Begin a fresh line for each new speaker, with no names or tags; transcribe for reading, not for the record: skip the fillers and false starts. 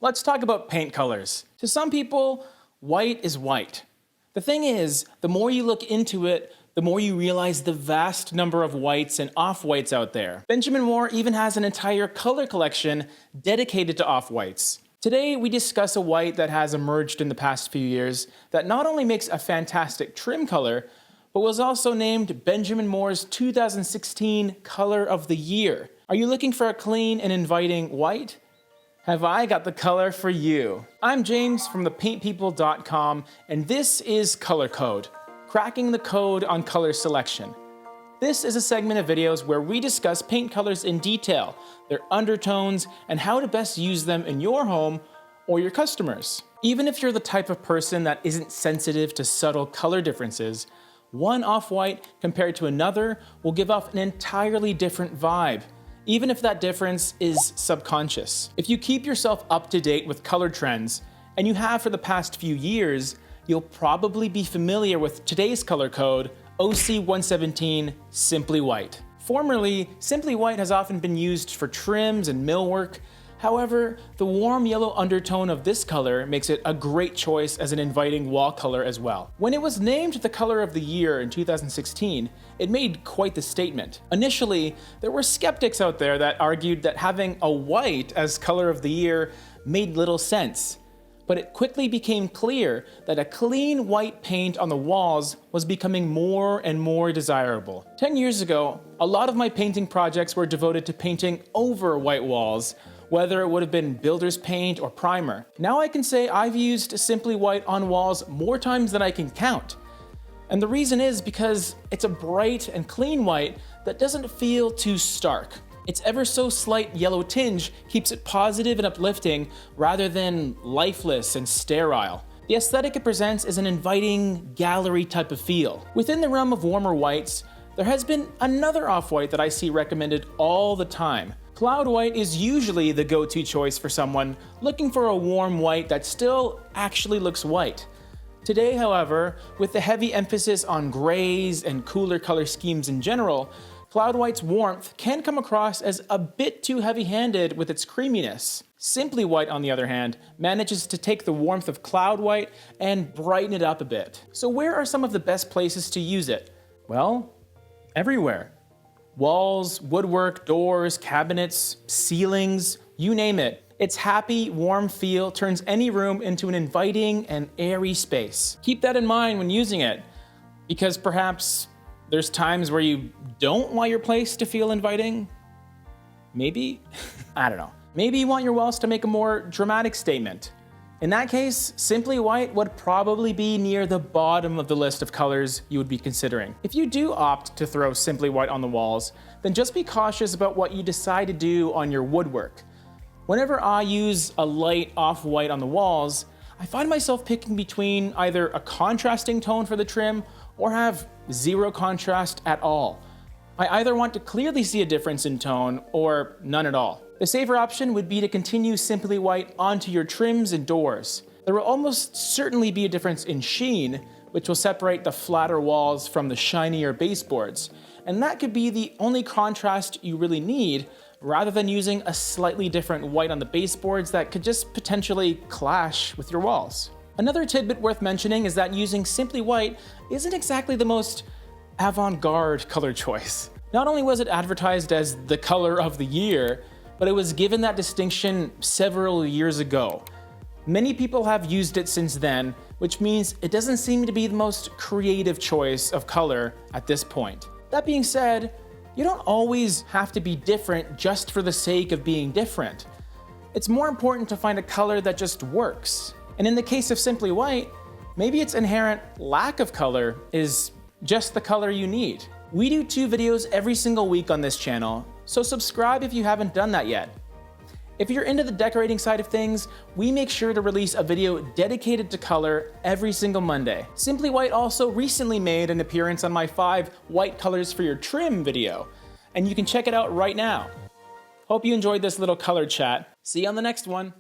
Let's talk about paint colors. To some people, white is white. The thing is, the more you look into it, the more you realize the vast number of whites and off-whites out there. Benjamin Moore even has an entire color collection dedicated to off-whites. Today, we discuss a white that has emerged in the past few years that not only makes a fantastic trim color, but was also named Benjamin Moore's 2016 Color of the Year. Are you looking for a clean and inviting white? Have I got the color for you? I'm James from thepaintpeople.com, and this is Color Code, cracking the code on color selection. This is a segment of videos where we discuss paint colors in detail, their undertones, and how to best use them in your home or your customers. Even if you're the type of person that isn't sensitive to subtle color differences, one off-white compared to another will give off an entirely different vibe, even if that difference is subconscious. If you keep yourself up to date with color trends, and you have for the past few years, you'll probably be familiar with today's color code, OC117 Simply White. Formerly, Simply White has often been used for trims and millwork. However, the warm yellow undertone of this color makes it a great choice as an inviting wall color as well. When it was named the Color of the Year in 2016, it made quite the statement. Initially, there were skeptics out there that argued that having a white as Color of the Year made little sense. But it quickly became clear that a clean white paint on the walls was becoming more and more desirable. 10 years ago, a lot of my painting projects were devoted to painting over white walls, whether it would have been builder's paint or primer. Now I can say I've used Simply White on walls more times than I can count. And the reason is because it's a bright and clean white that doesn't feel too stark. Its ever so slight yellow tinge keeps it positive and uplifting rather than lifeless and sterile. The aesthetic it presents is an inviting gallery type of feel. Within the realm of warmer whites, there has been another off-white that I see recommended all the time. Cloud white is usually the go-to choice for someone looking for a warm white that still actually looks white. Today, however, with the heavy emphasis on grays and cooler color schemes in general, Cloud White's warmth can come across as a bit too heavy-handed with its creaminess. Simply White, on the other hand, manages to take the warmth of Cloud White and brighten it up a bit. So where are some of the best places to use it? Well, everywhere. Walls, woodwork, doors, cabinets, ceilings, you name it. Its happy, warm feel turns any room into an inviting and airy space. Keep that in mind when using it, because perhaps there's times where you don't want your place to feel inviting. Maybe? I don't know. Maybe you want your walls to make a more dramatic statement. In that case, Simply White would probably be near the bottom of the list of colors you would be considering. If you do opt to throw Simply White on the walls, then just be cautious about what you decide to do on your woodwork. Whenever I use a light off-white on the walls, I find myself picking between either a contrasting tone for the trim or have zero contrast at all. I either want to clearly see a difference in tone or none at all. The safer option would be to continue Simply White onto your trims and doors. There will almost certainly be a difference in sheen, which will separate the flatter walls from the shinier baseboards, and that could be the only contrast you really need, rather than using a slightly different white on the baseboards that could just potentially clash with your walls. Another tidbit worth mentioning is that using Simply White isn't exactly the most avant-garde color choice. Not only was it advertised as the Color of the Year, but it was given that distinction several years ago. Many people have used it since then, which means it doesn't seem to be the most creative choice of color at this point. That being said, you don't always have to be different just for the sake of being different. It's more important to find a color that just works. And in the case of Simply White, maybe its inherent lack of color is just the color you need. We do 2 videos every single week on this channel, so subscribe if you haven't done that yet. If you're into the decorating side of things, we make sure to release a video dedicated to color every single Monday. Simply White also recently made an appearance on my 5 white colors for your trim video, and you can check it out right now. Hope you enjoyed this little color chat. See you on the next one.